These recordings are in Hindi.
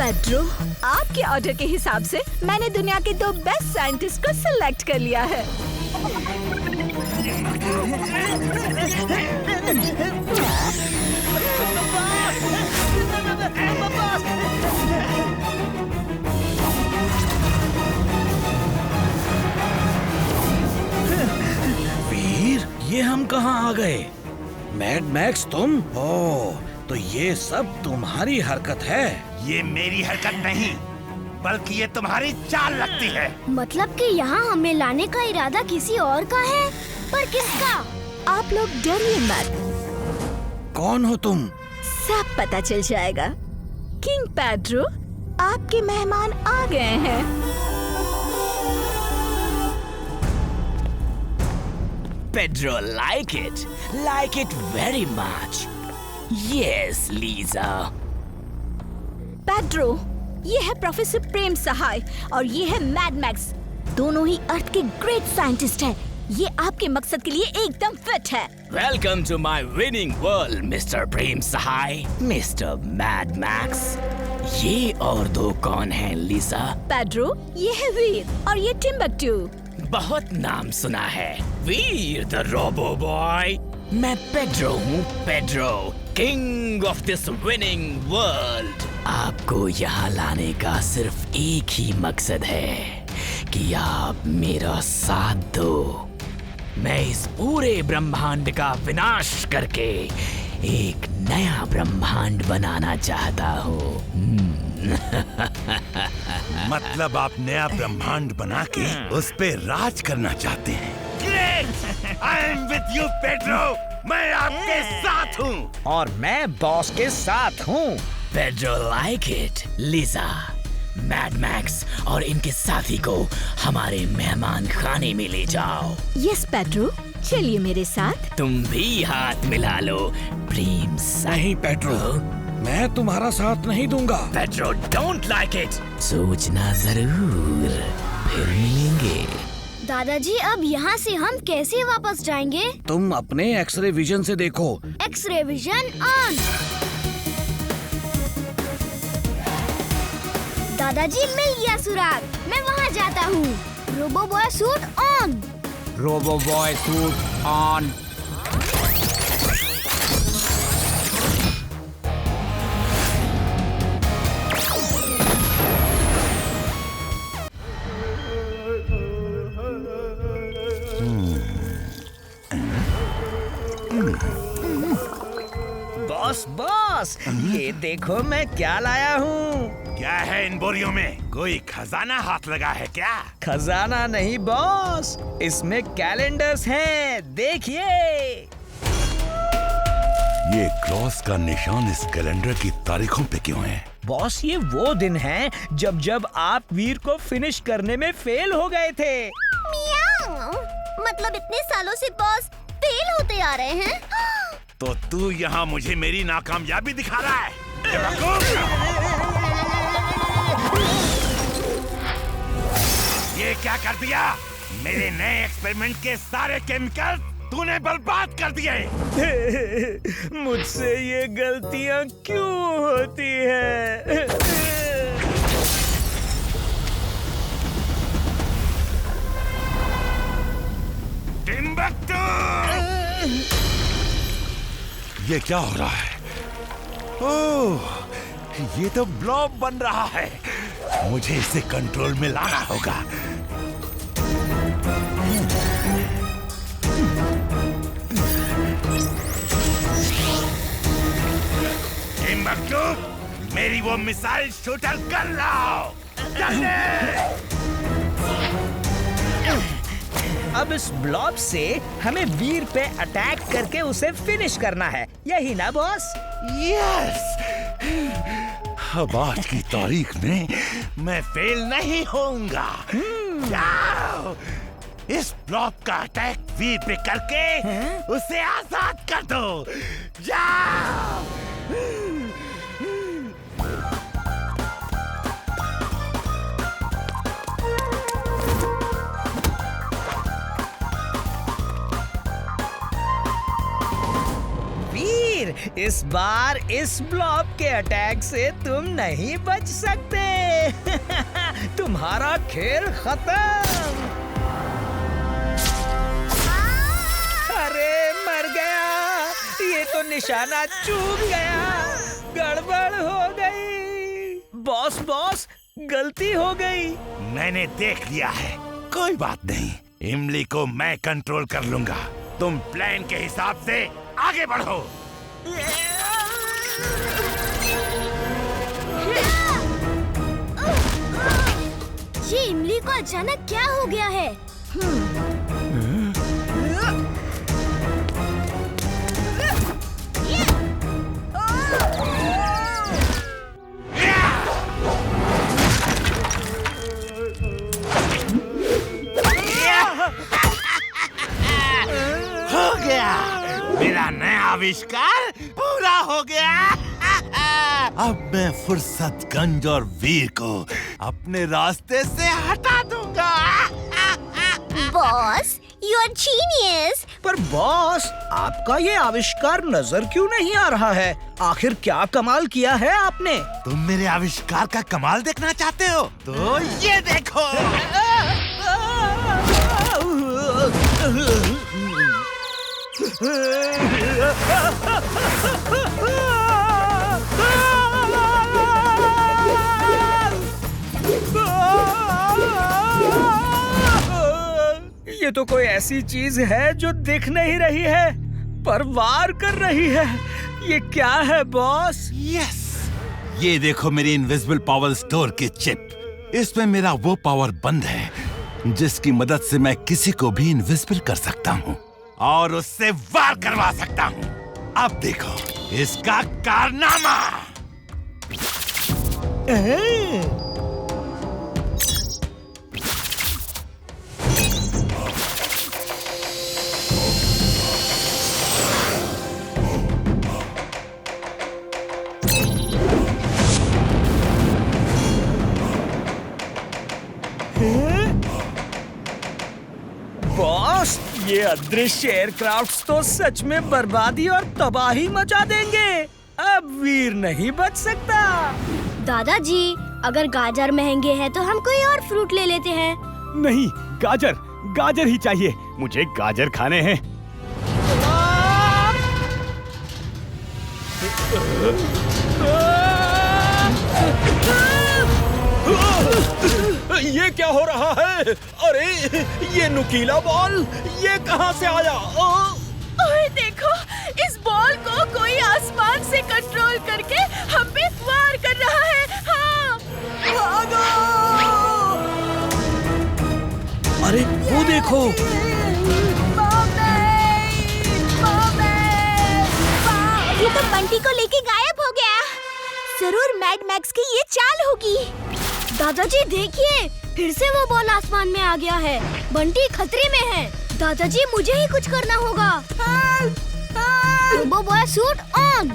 पेड्रो, आपके ऑर्डर के हिसाब से मैंने दुनिया के 2 बेस्ट साइंटिस्ट को सिलेक्ट कर लिया है। वीर, ये हम कहाँ आ गए? मैड मैक्स तुम? ओह, तो ये सब तुम्हारी हरकत है। ये मेरी हरकत नहीं, बल्कि ये तुम्हारी चाल लगती है। मतलब कि यहाँ हमें लाने का इरादा किसी और का है, पर किसका? आप लोग डरिए मत, कौन हो तुम? सब पता चल जाएगा। किंग पेड्रो, आपके मेहमान आ गए हैं। Pedro like it very much. Yes, Lisa. Pedro, ये है प्रोफेसर प्रेम सहाय और ये है मैड मैक्स। दोनों ही अर्थ के ग्रेट साइंटिस्ट हैं। ये आपके मकसद के लिए एकदम फिट है। Welcome to my winning world, Mr. Prem Sahay, Mr. Mad Max. ये और 2 कौन हैं, लीसा? पेड्रो, ये है वीर और ये टिम्बकटू। बहुत नाम सुना है, वीर द रोबो बॉय। मैं पेड्रो हूँ, Pedro, king of this winning world. आपको यहाँ लाने का सिर्फ एक ही मकसद है कि आप मेरा साथ दो। मैं इस पूरे ब्रह्मांड का विनाश करके एक नया ब्रह्मांड बनाना चाहता हूँ। मतलब आप नया ब्रह्मांड बना के उस पे राज करना चाहते हैं। Great! I am with you Pedro. मैं आपके साथ हूँ। और मैं बॉस के साथ हूँ। Pedro like it, Lisa, mad max और इनके साथी को हमारे मेहमान खाने में ले जाओ। यस पेड्रो, चलिए मेरे साथ। तुम भी हाथ मिला लो, प्रेम सहाय। नहीं पेड्रो, मैं तुम्हारा साथ नहीं दूंगा। Pedro don't like it. सोचना जरूर, फिर मिलेंगे। दादाजी, अब यहाँ से हम कैसे वापस जाएंगे? तुम अपने एक्सरे विजन से देखो। X-ray vision on. दादाजी, मिल गया सुराग। मैं वहाँ जाता हूँ। Robo boy suit on. Robo boy suit on. Boss, ये देखो मैं क्या लाया हूँ। क्या है इन बोरियों में? कोई खजाना हाथ लगा है क्या? खजाना नहीं बॉस, इसमें कैलेंडर्स हैं, देखिए। ये क्रॉस का निशान इस कैलेंडर की तारीखों पे क्यों है? बॉस, ये वो दिन हैं जब आप वीर को फिनिश करने में फेल हो गए थे। मियाऊ। मतलब इतने सालों से बॉस फेल होते आ रहे हैं। तो तू यहाँ मुझे मेरी नाकामयाबी दिखा रहा है? ये क्या कर दिया? मेरे नए एक्सपेरिमेंट के सारे केमिकल तूने बर्बाद कर दिए। मुझसे ये गलतियाँ क्यों होती हैं? टिम्बकटू! ये क्या हो रहा है? ओह, ये तो ब्लॉब बन रहा है। मुझे इसे कंट्रोल में लाना होगा। टिम्बकटू, मेरी वो मिसाइल शूटर कर लाओ। जल्दी! अब इस ब्लॉब से हमें वीर पे अटैक करके उसे फिनिश करना है, यही ना बॉस? यस! अब आज की तारीख में मैं फेल नहीं होऊंगा। जाओ! इस ब्लॉब का अटैक वीर पे करके उसे आजाद कर दो। जाओ! इस बार इस ब्लॉब के अटैक से तुम नहीं बच सकते। तुम्हारा खेल खत्म। अरे मर गया, ये तो निशाना चूक गया। गड़बड़ हो गई। बॉस गलती हो गई। मैंने देख लिया है, कोई बात नहीं। इमली को मैं कंट्रोल कर लूंगा। तुम प्लान के हिसाब से आगे बढ़ो। ये इमली को अचानक क्या हो गया है? हो गया, मेरा नया आविष्कार पूरा हो गया। अब मैं फुर्सतगंज और वीर को अपने रास्ते से हटा दूंगा। Boss, you are genius. पर बॉस, आपका ये आविष्कार नजर क्यों नहीं आ रहा है? आखिर क्या कमाल किया है आपने? तुम मेरे आविष्कार का कमाल देखना चाहते हो? तो ये देखो। ये तो कोई ऐसी चीज है जो दिख नहीं रही है पर वार कर रही है। ये क्या है बॉस? यस, ये देखो मेरी इनविजिबल पावर स्टोर की चिप। इसमें मेरा वो पावर बंद है जिसकी मदद से मैं किसी को भी इनविजिबल कर सकता हूँ और उससे वार करवा सकता हूँ। अब देखो इसका कारनामा। बॉस, ये अदृश्य एयरक्राफ्ट्स तो सच में बर्बादी और तबाही मचा देंगे। अब वीर नहीं बच सकता। दादाजी, अगर गाजर महंगे हैं तो हम कोई और फ्रूट ले लेते हैं। नहीं, गाजर ही चाहिए। मुझे गाजर खाने हैं। ये क्या हो रहा है? अरे ये नुकीला बॉल, ये कहाँ से आया? ओए देखो, इस बॉल को कोई आसमान से कंट्रोल करके हम पे वार कर रहा है। हाँ, भागो! अरे वो देखो, ये तो बंटी को लेके गायब हो गया। जरूर मैड मैक्स की ये चाल होगी। दादाजी देखिए, फिर से वो बॉल आसमान में आ गया है। बंटी खतरे में है। दादाजी, मुझे ही कुछ करना होगा। Robo boy suit on.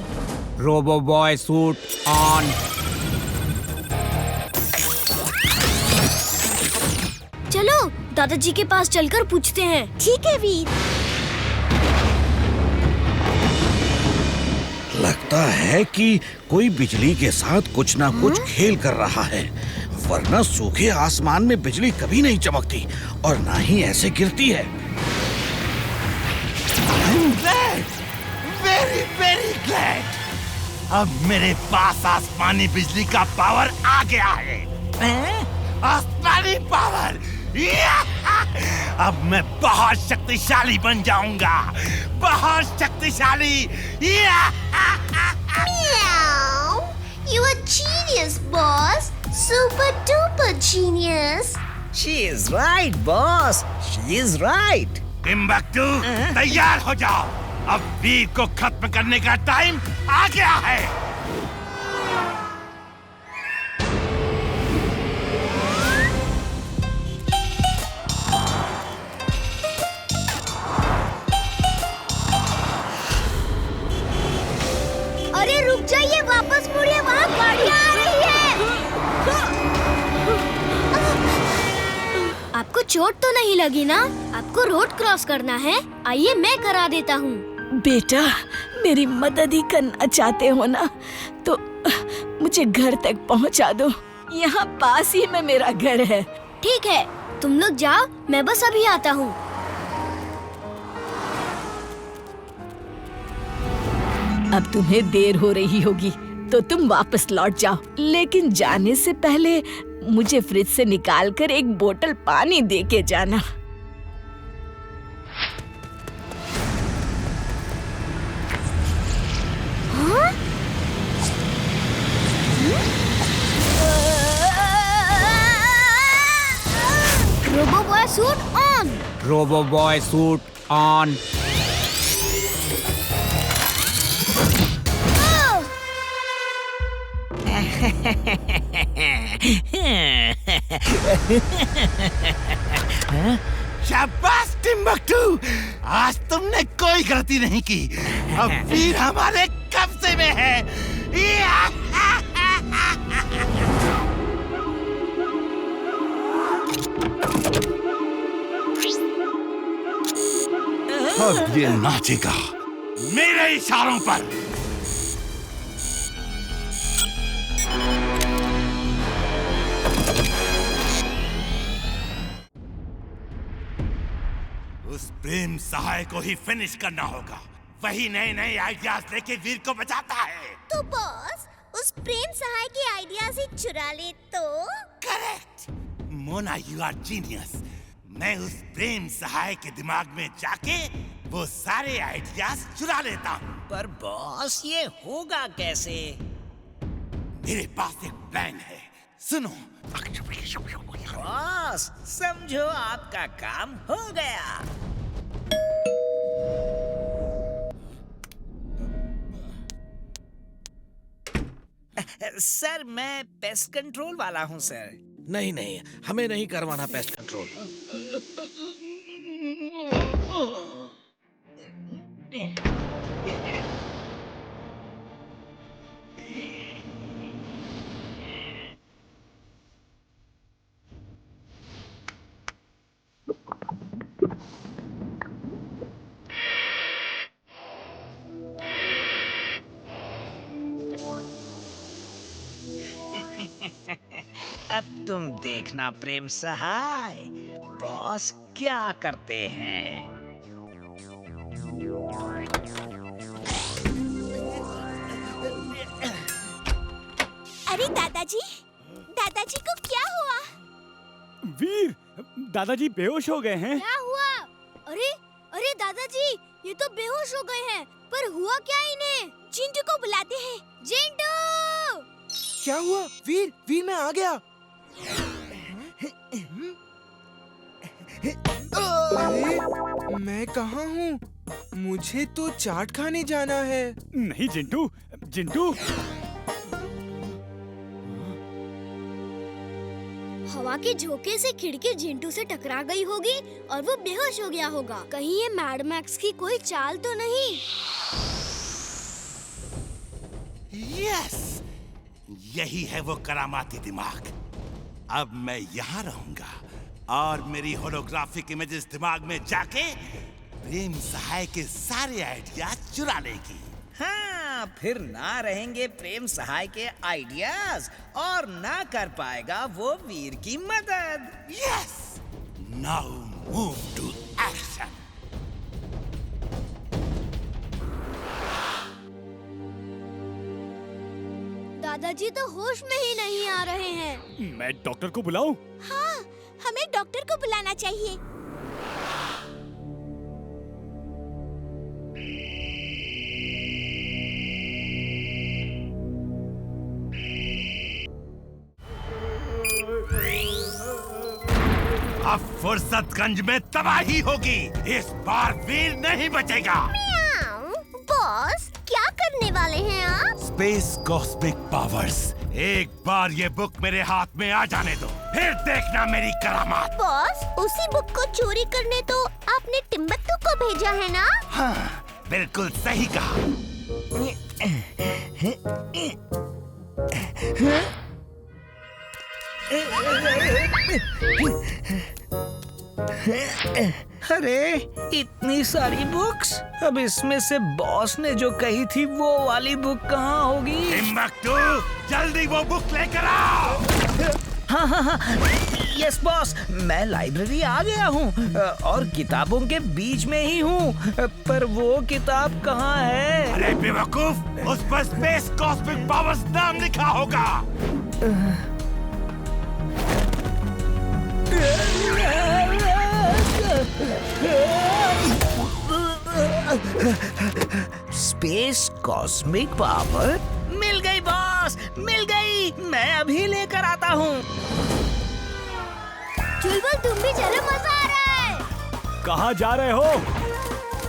Robo boy suit on. चलो दादाजी के पास चलकर पूछते हैं। ठीक है वीर। लगता है कि कोई बिजली के साथ कुछ ना कुछ खेल कर रहा है, वरना सूखे आसमान में बिजली कभी नहीं चमकती और ना ही ऐसे गिरती है। Very glad. अब मेरे पास आसमानी बिजली का पावर आ गया है। आसमानी पावर। अब मैं बहुत शक्तिशाली बन जाऊंगा, बहुत शक्तिशाली। You are genius, boss. Super duper genius. She is right, boss. She is right. Timbuktu, तैयार हो जाओ। अब वीर को खत्म करने का टाइम आ गया है। अरे रुक जाइए, वापस मुड़िए, वहाँ गाड़ियाँ आ रही है। आपको चोट तो नहीं लगी ना? आपको रोड क्रॉस करना है। आइए मैं करा देता हूँ। बेटा, मेरी मदद ही करना चाहते हो ना, तो मुझे घर तक पहुंचा दो। यहाँ पास ही में मेरा घर है। ठीक है, तुम लोग जाओ, मैं बस अभी आता हूँ। अब तुम्हें देर हो रही होगी तो तुम वापस लौट जाओ, लेकिन जाने से पहले मुझे फ्रिज से निकालकर एक बोतल पानी दे के जाना। Robo boy suit on. Robo boy suit on. शाबाश टिम्बकटू, आज तुमने कोई गलती नहीं की। अब वीर हमारे कब्जे में है। अब ये नाचेगा मेरे इशारों पर। उस प्रेम सहाय को ही फिनिश करना होगा। वही नए नए आइडियाज लेके वीर को बचाता है। तो बॉस, उस प्रेम सहाय के आइडियाज ही चुरा ले तो? Correct Mona, you are genius. मैं उस प्रेम सहाय के दिमाग में जाके वो सारे आइडियाज चुरा लेता हूँ। पर बॉस, ये होगा कैसे? मेरे पास एक प्लान है, सुनो। बॉस, समझो आपका काम हो गया। सर, मैं पेस्ट कंट्रोल वाला हूँ सर। नहीं नहीं, हमें नहीं करवाना पेस्ट कंट्रोल। अब तुम देखना प्रेम सहाय, बॉस क्या करते हैं। अरे दादाजी, दादाजी को क्या हुआ? वीर, दादाजी बेहोश हो गए हैं। क्या हुआ? अरे अरे दादाजी, ये तो बेहोश हो गए हैं। पर हुआ क्या इन्हें? चिंटू को बुलाते हैं। चिंटू! क्या हुआ? वीर, वीर मैं आ गया। अरे मैं कहाँ हूँ? मुझे तो चाट खाने जाना है। नहीं जिंटू, जिंटू। हवा के झोंके से खिड़की जिंटू से टकरा गई होगी और वो बेहोश हो गया होगा। कहीं ये मैड मैक्स की कोई चाल तो नहीं? यस, यही है वो करामाती दिमाग। अब मैं यहाँ रहूंगा और मेरी होलोग्राफिक इमेजेस दिमाग में जाके प्रेम सहाय के सारे आइडियाज चुरा लेगी। हाँ, फिर ना रहेंगे प्रेम सहाय के आइडियाज और ना कर पाएगा वो वीर की मदद। Yes, now move to action. दादाजी तो होश में ही नहीं आ रहे हैं। मैं डॉक्टर को बुलाऊं? हाँ, हमें डॉक्टर को बुलाना चाहिए। अब फुर्सतगंज में तबाही होगी। इस बार वीर नहीं बचेगा। बॉस, क्या करने वाले हैं आप? Space cosmic powers. एक बार ये बुक मेरे हाथ में आ जाने दो, फिर देखना मेरी करामात। बॉस, उसी बुक को चोरी करने तो आपने टिम्बकटू को भेजा है ना? हाँ, बिल्कुल सही कहा। अरे इतनी सारी बुक्स, अब इसमें से बॉस ने जो कही थी वो वाली बुक कहाँ होगी? टिम्बकटू, जल्दी वो बुक लेकर आओ। हाँ, यस बॉस, मैं लाइब्रेरी आ गया हूँ और किताबों के बीच में ही हूँ, पर वो किताब कहाँ है? अरे बेवकूफ, उस पर स्पेस कॉस्मिक पावर्स नाम लिखा होगा। Space cosmic power? मिल गई बॉस, मिल गई, मैं अभी लेकर आता हूँ। चुलबुल तुम भी चलो, मजा आ रहा है। कहाँ जा रहे हो?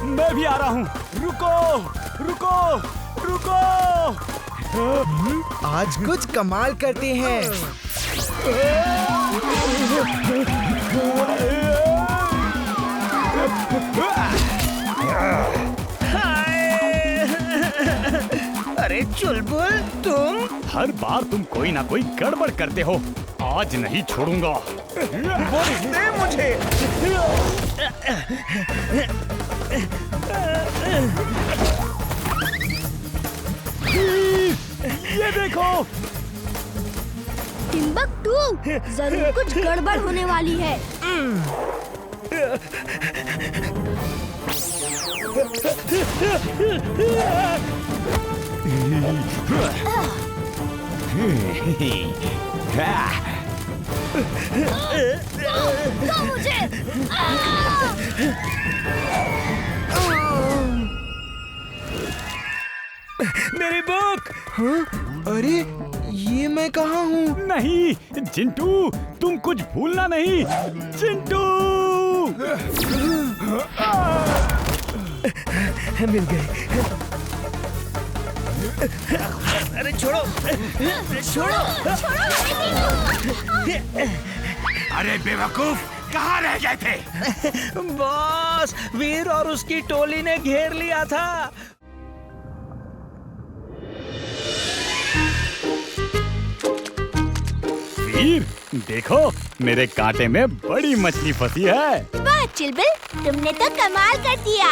मैं भी आ रहा हूँ। रुको रुको रुको। आज कुछ कमाल करते हैं। अरे चुलबुल, तुम हर बार तुम कोई ना कोई गड़बड़ करते हो, आज नहीं छोड़ूंगा। वो दे मुझे। ये देखो। टिम्बकटू, जरूर कुछ गड़बड़ होने वाली है। दो मुझे। मेरी बुक। अरे ये मैं कहाँ हूँ? नहीं चिंटू, तुम कुछ भूलना नहीं। चिंटू मिल गई। अरे छोड़ो, छोड़ो। अरे बेवकूफ, कहाँ रह गए थे? बॉस, वीर और उसकी टोली ने घेर लिया था। वीर, देखो मेरे कांटे में बड़ी मछली फंसी है। वाह चुलबुल, तुमने तो कमाल कर दिया।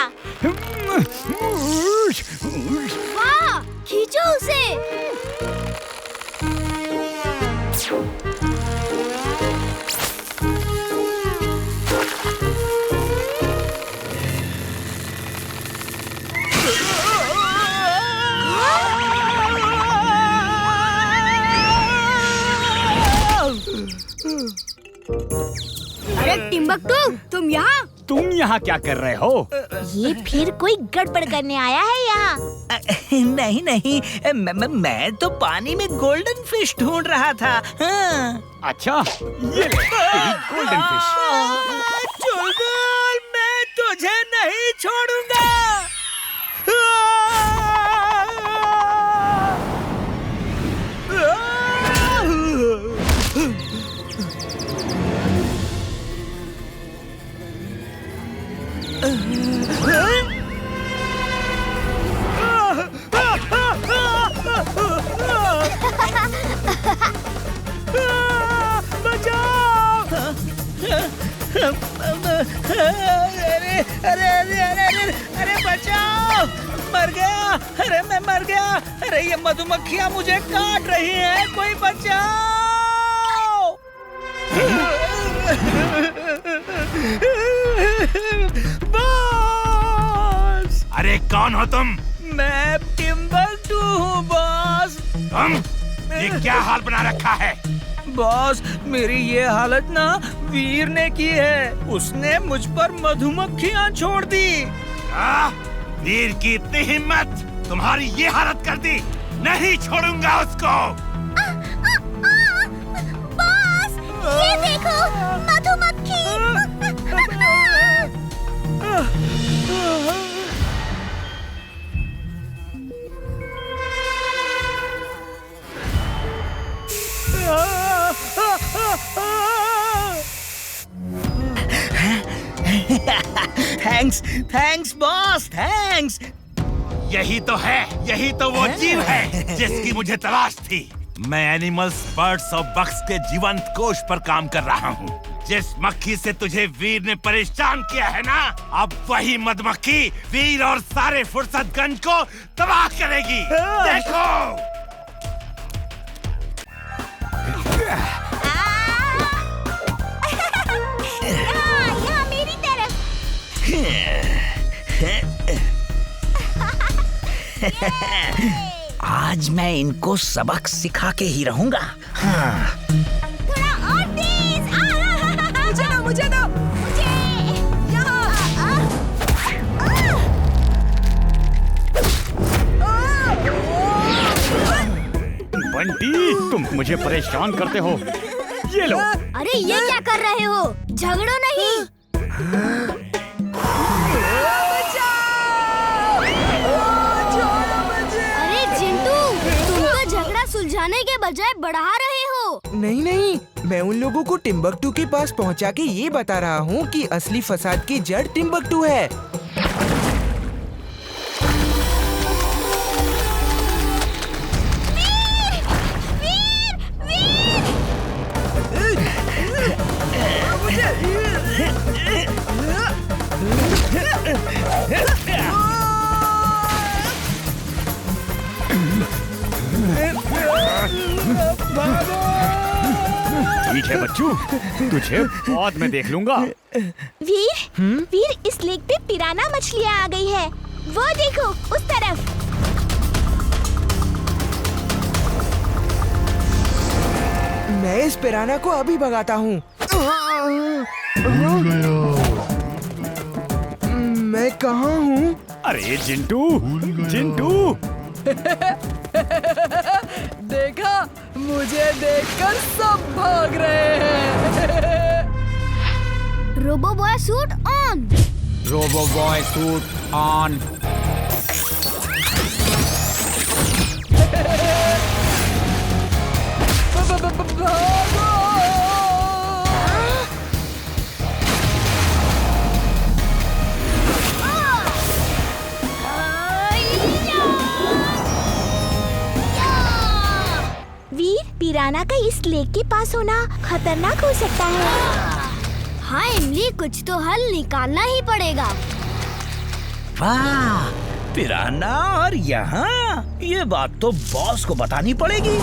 वाह, खींचो उसे। अरे टिम्बकटू, तुम यहाँ? तुम यहाँ क्या कर रहे हो? ये फिर कोई गड़बड़ करने आया है यहाँ। नहीं नहीं, मैं तो पानी में गोल्डन फिश ढूंढ रहा था। हाँ। अच्छा, ये ले, तेरी गोल्डन फिश। चुलबुल, मैं तुझे नहीं छोड़ूंगा। अरे बचाओ, मर गया। अरे मैं मर गया। अरे ये मधुमक्खियाँ मुझे काट रही हैं, कोई बचाओ। बॉस। अरे कौन हो तुम? मैं टिम्बकटू हूँ बॉस। तुम? ये क्या हाल बना रखा है? बॉस, मेरी ये हालत ना वीर ने की है। उसने मुझ पर मधुमक्खियाँ छोड़ दी। वीर की इतनी हिम्मत, तुम्हारी ये हालत कर दी। नहीं छोड़ूंगा उसको। बॉस, ये देखो, मधुमक्खी। Thanks boss, thanks. यही तो है, यही तो वो जीव है जिसकी मुझे तलाश थी। मैं एनिमल्स, बर्ड्स और बग्स के जीवंत कोश पर काम कर रहा हूँ। जिस मक्खी से तुझे वीर ने परेशान किया है ना, अब वही मधुमक्खी वीर और सारे फुर्सतगंज को तबाह करेगी। देखो। यहाँ मेरी तरफ। आज मैं इनको सबक सिखा के ही रहूंगा। हाँ। थोड़ा और तेज। मुझे दो। बंटी, तुम मुझे परेशान करते हो। ये लो। अरे ये क्या कर रहे हो? झगड़ो नहीं। अरे चिंटू, तुम तो झगड़ा सुलझाने के बजाय बढ़ा रहे हो। नहीं नहीं, मैं उन लोगों को टिम्बकटू के पास पहुंचा के ये बता रहा हूँ कि असली फसाद की जड़ टिम्बकटू है। ठीक है बच्चू, तुझे बाद में देख लूंगा। वीर, इस लेक पे पिराना मछलियाँ आ गई है। वो देखो, उस तरफ। मैं इस पिराना को अभी भगाता हूँ। मैं कहाँ हूँ? अरे जिंटू, जिंटू। देखा, मुझे देखकर सब भाग रहे हैं। Robo boy suit on. Robo boy suit on. Veer, piranha का इस लेक के पास होना खतरनाक हो सकता है। हाँ इमली, कुछ तो हल निकालना ही पड़ेगा। वाह, पिराना और यहाँ, ये बात तो बॉस को बतानी पड़ेगी।